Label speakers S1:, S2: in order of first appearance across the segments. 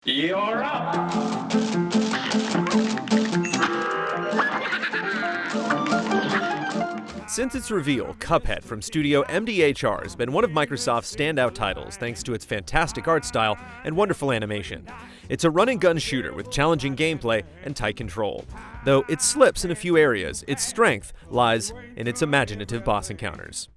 S1: You're up!
S2: Since its reveal, Cuphead from studio MDHR has been one of Microsoft's standout titles thanks to its fantastic art style and wonderful animation. It's a run-and-gun shooter with challenging gameplay and tight control. Though it slips in a few areas, its strength lies in its imaginative boss encounters.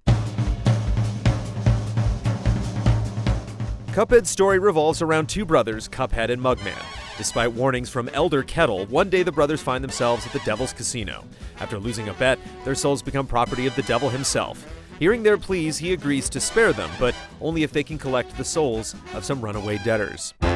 S2: Cuphead's story revolves around two brothers, Cuphead and Mugman. Despite warnings from Elder Kettle, one day the brothers find themselves at the Devil's Casino. After losing a bet, their souls become property of the devil himself. Hearing their pleas, he agrees to spare them, but only if they can collect the souls of some runaway debtors. The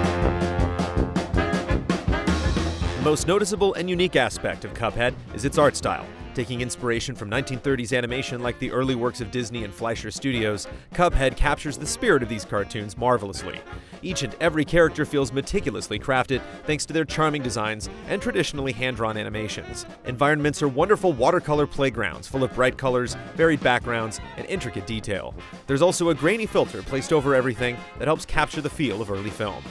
S2: most noticeable and unique aspect of Cuphead is its art style. Taking inspiration from 1930s animation like the early works of Disney and Fleischer Studios, Cuphead captures the spirit of these cartoons marvelously. Each and every character feels meticulously crafted thanks to their charming designs and traditionally hand-drawn animations. Environments are wonderful watercolor playgrounds full of bright colors, varied backgrounds, and intricate detail. There's also a grainy filter placed over everything that helps capture the feel of early film.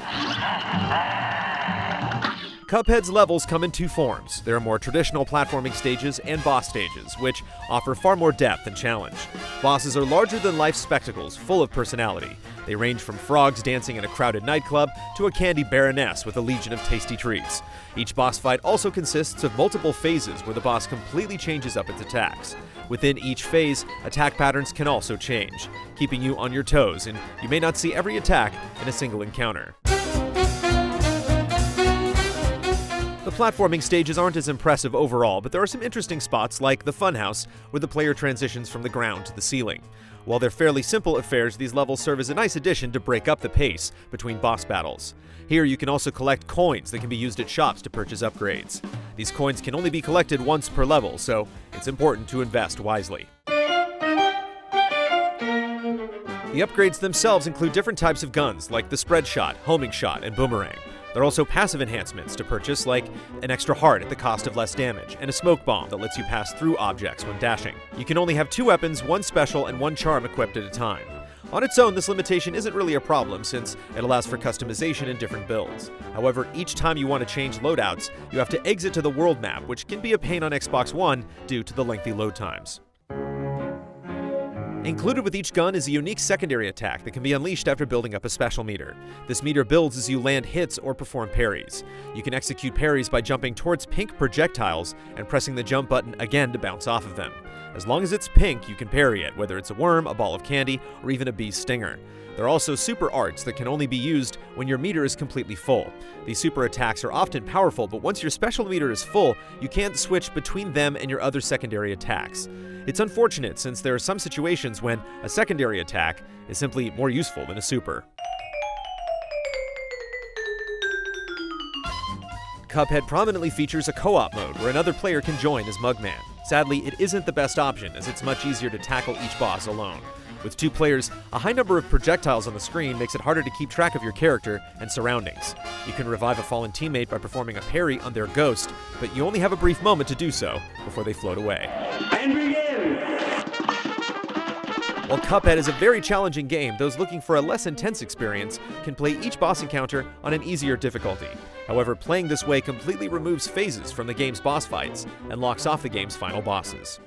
S2: Cuphead's levels come in two forms. There are more traditional platforming stages and boss stages, which offer far more depth and challenge. Bosses are larger-than-life spectacles full of personality. They range from frogs dancing in a crowded nightclub to a candy baroness with a legion of tasty treats. Each boss fight also consists of multiple phases where the boss completely changes up its attacks. Within each phase, attack patterns can also change, keeping you on your toes, and you may not see every attack in a single encounter. The platforming stages aren't as impressive overall, but there are some interesting spots like the funhouse, where the player transitions from the ground to the ceiling. While they're fairly simple affairs, these levels serve as a nice addition to break up the pace between boss battles. Here you can also collect coins that can be used at shops to purchase upgrades. These coins can only be collected once per level, so it's important to invest wisely. The upgrades themselves include different types of guns, like the spread shot, homing shot, and boomerang. There are also passive enhancements to purchase, like an extra heart at the cost of less damage, and a smoke bomb that lets you pass through objects when dashing. You can only have 2 weapons, 1 special, and 1 charm equipped at a time. On its own, this limitation isn't really a problem since it allows for customization in different builds. However, each time you want to change loadouts, you have to exit to the world map, which can be a pain on Xbox One due to the lengthy load times. Included with each gun is a unique secondary attack that can be unleashed after building up a special meter. This meter builds as you land hits or perform parries. You can execute parries by jumping towards pink projectiles and pressing the jump button again to bounce off of them. As long as it's pink, you can parry it, whether it's a worm, a ball of candy, or even a bee's stinger. There are also super arts that can only be used when your meter is completely full. These super attacks are often powerful, but once your special meter is full, you can't switch between them and your other secondary attacks. It's unfortunate since there are some situations when a secondary attack is simply more useful than a super. Cuphead prominently features a co-op mode where another player can join as Mugman. Sadly, it isn't the best option as it's much easier to tackle each boss alone. With 2 players, a high number of projectiles on the screen makes it harder to keep track of your character and surroundings. You can revive a fallen teammate by performing a parry on their ghost, but you only have a brief moment to do so before they float away.
S1: And begin!
S2: While Cuphead is a very challenging game, those looking for a less intense experience can play each boss encounter on an easier difficulty. However, playing this way completely removes phases from the game's boss fights and locks off the game's final bosses.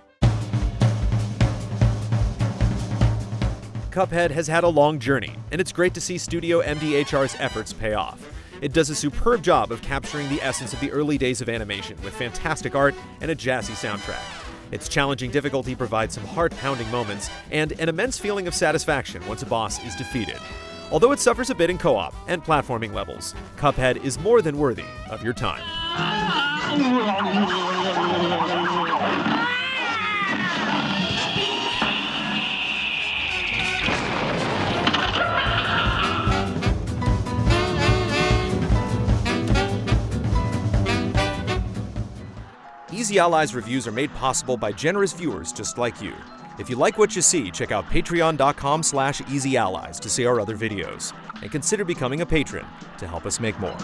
S2: Cuphead has had a long journey, and it's great to see Studio MDHR's efforts pay off. It does a superb job of capturing the essence of the early days of animation with fantastic art and a jazzy soundtrack. Its challenging difficulty provides some heart-pounding moments and an immense feeling of satisfaction once a boss is defeated. Although it suffers a bit in co-op and platforming levels, Cuphead is more than worthy of your time. Easy Allies reviews are made possible by generous viewers just like you. If you like what you see, check out patreon.com/easyallies to see our other videos. And consider becoming a patron to help us make more.